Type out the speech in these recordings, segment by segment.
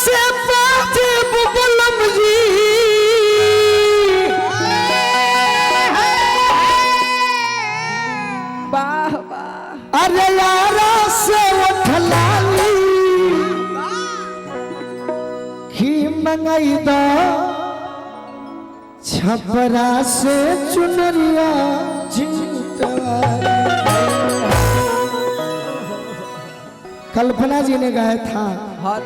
से बाजे बुबलम जी वाह वाह अरे यारा से उठलाली की मंगई दो छपरा से चुनरिया झिंटवारी। कल्पना जी ने गाया था हाँ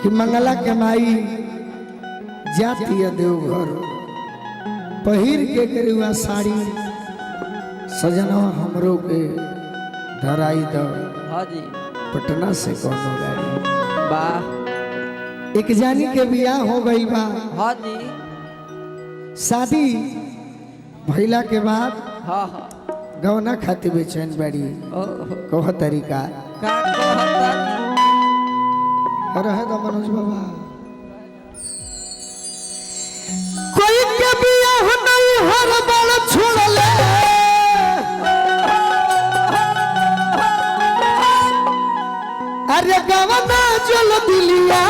कि मंगला के माई जाती है देवघर पहिर के करुआ साड़ी सजना हमरो के धराई दो हाँ जी पटना से कोनो गाड़ी। वाह एक जानी के बियाह हो गई बा हाँ जी शादी भइला के बाद हाँ हाँ गौना खातिर बेचैन बड़ी ओहो कह तरीका का कहता रहे तो मनोज बाबा कोई के बियाह नहीं हर बार छोड़ले अरे गवना चल दिलिया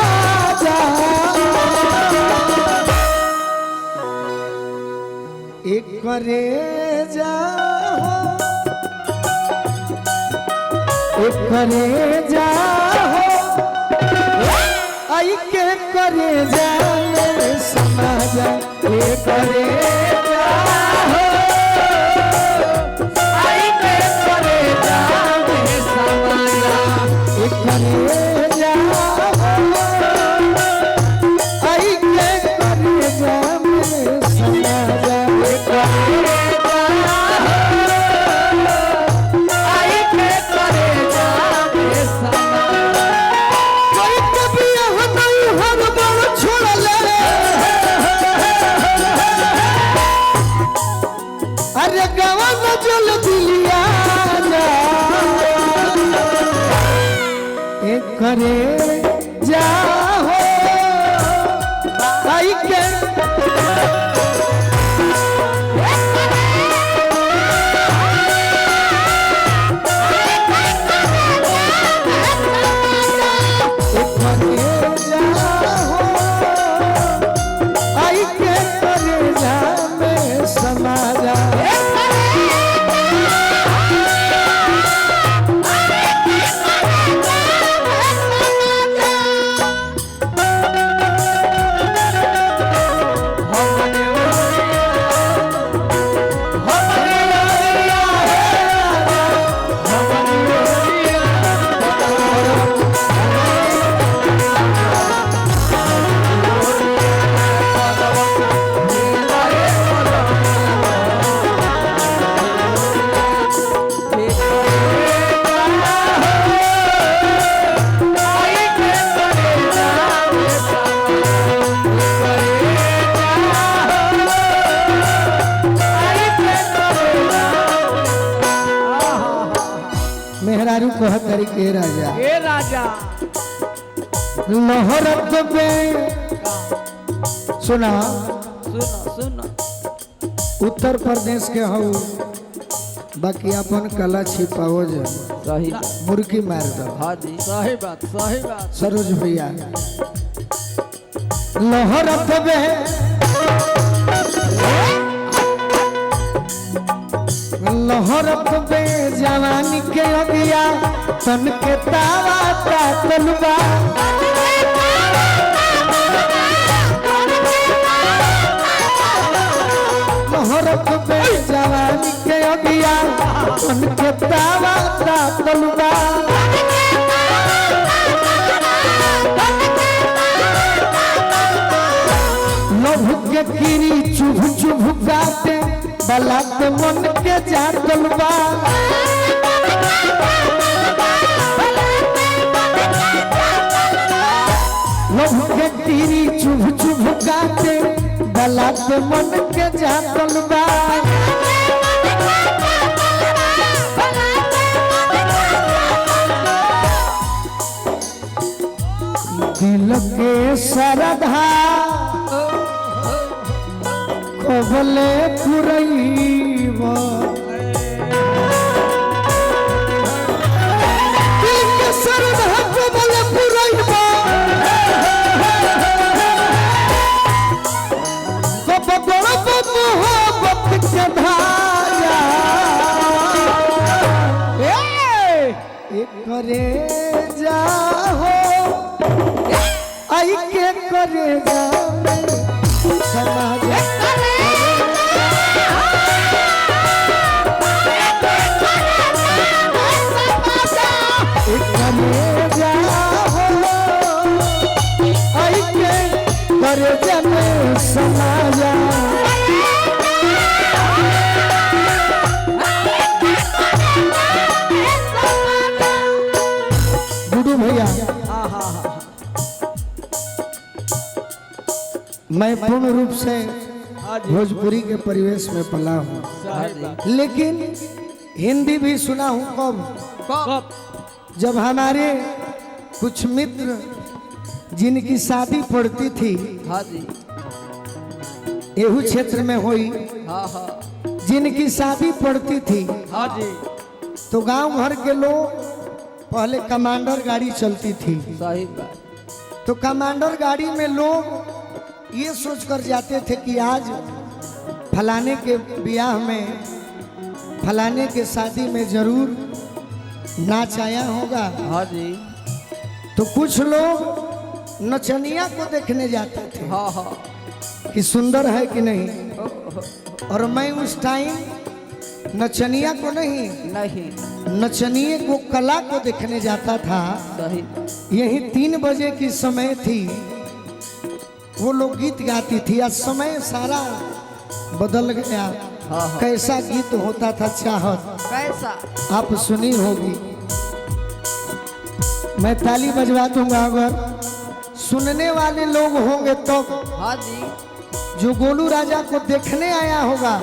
जा एक करे जा एक करे जा आई के करे जा मेरे समाज एक करे जा आई के करे जा मेरे समाज एक करे जा आई के करे जा मेरे समाज एक करे आई के करे जा मेरे समाज। कोई कभी यह नहीं हर बार छोड़ ले अरे गवन जल दिलिया जा एक करे जा हो आई के मेहरारू कह तरीके राजा ए राजा लोहरत में सुना सुनो सुनो उत्तर प्रदेश के हूँ बाकी अपन कला छिपाओ जा सही बात मुर्गी मार दो हाँ जी सही बात सरोज भैया लोहरत में लोहरत में जवानी के अगिया तन के तावा का तलवा लोहरत में जवानी के अगिया तन के तावा का तलवा लभ के कीरी चुभ चुभ गाते बलाते मन के जातल बा लभ के कीरी चुभ चुभ गाते बलाते मन के जातल बा दिल के सरधा कोबले पुरैबा दिल के सरधा कोबले पुरैबा आई के करेगा समाज करेगा आई के करेगा में समाज गुरु भैया मैं पूर्ण रूप से भोजपुरी के परिवेश में पला हूँ, लेकिन हिंदी भी सुना हूँ। कब? जब हमारे कुछ मित्र जिनकी शादी पड़ती थी एहू क्षेत्र में हुई, जिनकी शादी पड़ती थी तो गांव भर के लोग पहले कमांडर गाड़ी चलती थी। सही बात। तो कमांडर गाड़ी में लोग ये सोचकर जाते थे कि आज फलाने के ब्याह में फलाने के शादी में जरूर नाच आया होगा। हाँ जी। तो कुछ लोग नचनिया को देखने जाते थे कि सुंदर है कि नहीं, और मैं उस टाइम नचनिया को नहीं नचनिए को कला को देखने जाता था। सही। यही 3 बजे की समय थी, वो लोग गीत गाती थी। आज समय सारा बदल गया। कैसा गीत होता था चाहत, कैसा आप सुनी होगी। मैं ताली बजवा दूंगा, अगर सुनने वाले लोग होंगे तो। हाँ जी। जो गोलू राजा को देखने आया होगा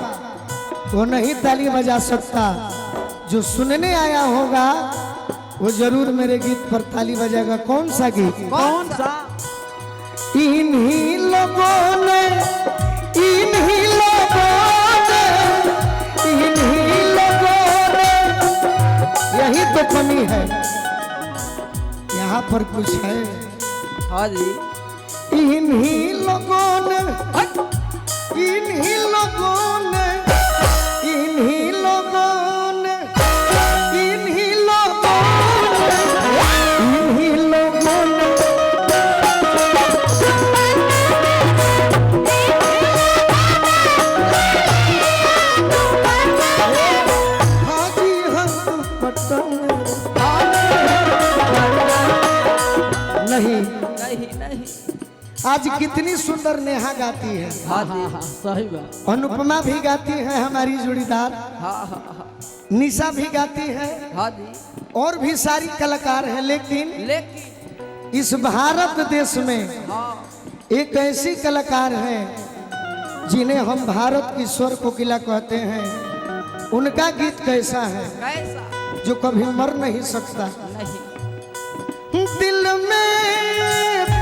वो नहीं ताली बजा सकता, जो सुनने आया होगा वो जरूर मेरे गीत पर ताली बजाएगा। कौन सा गीत? कौन सा? इन्हीं लोगों ने यही तो कमी है, यहाँ पर कुछ है। हाँ जी। इन्हीं लोगों ने नहीं। आज कितनी सुंदर नेहा गाती है। हाँ जी। सही बात। अनुपमा भी गाती है हमारी जोड़ीदार। निशा भी गाती है। हाँ जी। और भी सारी कलाकार हैं, लेकिन इस भारत देश में एक ऐसी कलाकार है जिन्हें हम भारत की स्वर कोकिला कहते हैं। उनका गीत कैसा है? कैसा? जो कभी मर नहीं सकता। नहीं। दिल में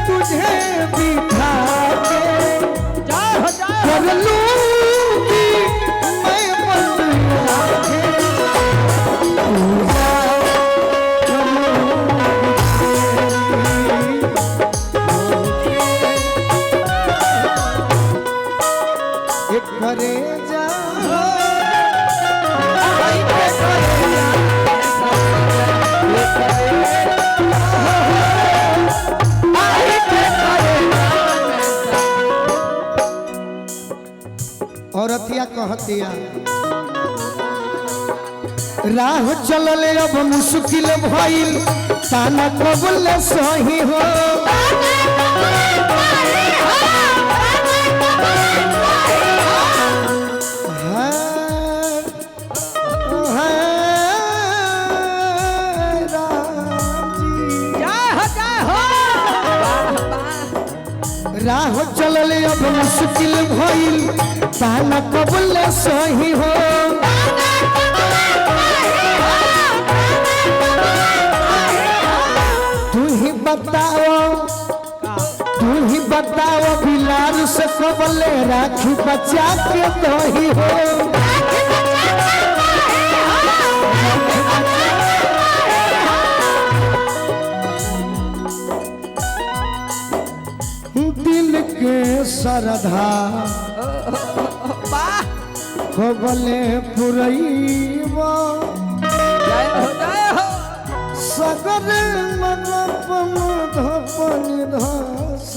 तुझे बिठा के कर लूंगी मैं बंदिया के, पूजा एक करे जा औरतिया कहतिया, राह चलल अब मुश्किल भइल, ताना कबूल सही हो। राह चलल अब मुश्किल भइल, ताना कबूल सही हो। तू ही बताओ बिलाल से कबले राखी बचा के तो ही हो। दिल के श्रद्धा कबले पुरैबा, सगर मन धपन धस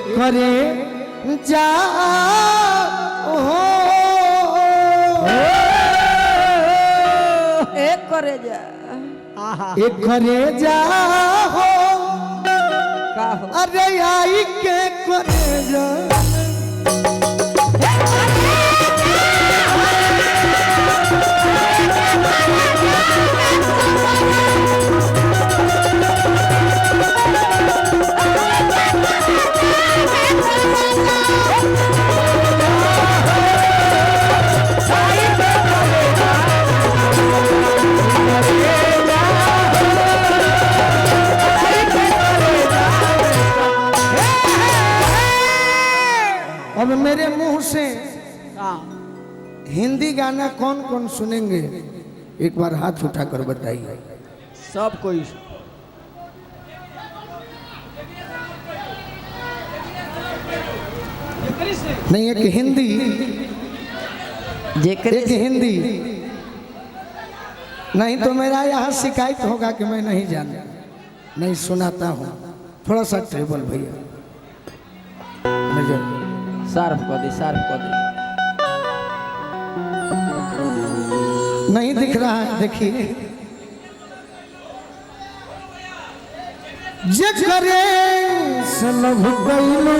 एक करे जा एक करे जा एक करे जा हो का हो अरे आई के करे जा अब मेरे मुंह से हाँ हिंदी गाना कौन कौन सुनेंगे एक बार हाथ उठाकर बताइए। सब कोई नहीं एक हिंदी जेकर एक हिंदी नहीं तो मेरा यहाँ शिकायत होगा कि मैं नहीं जानता नहीं सुनाता हूँ। थोड़ा सा ट्रेबल भैया नजर सार्फ कर दी नहीं दिख रहा है देखिए जे करे से लभ गइलू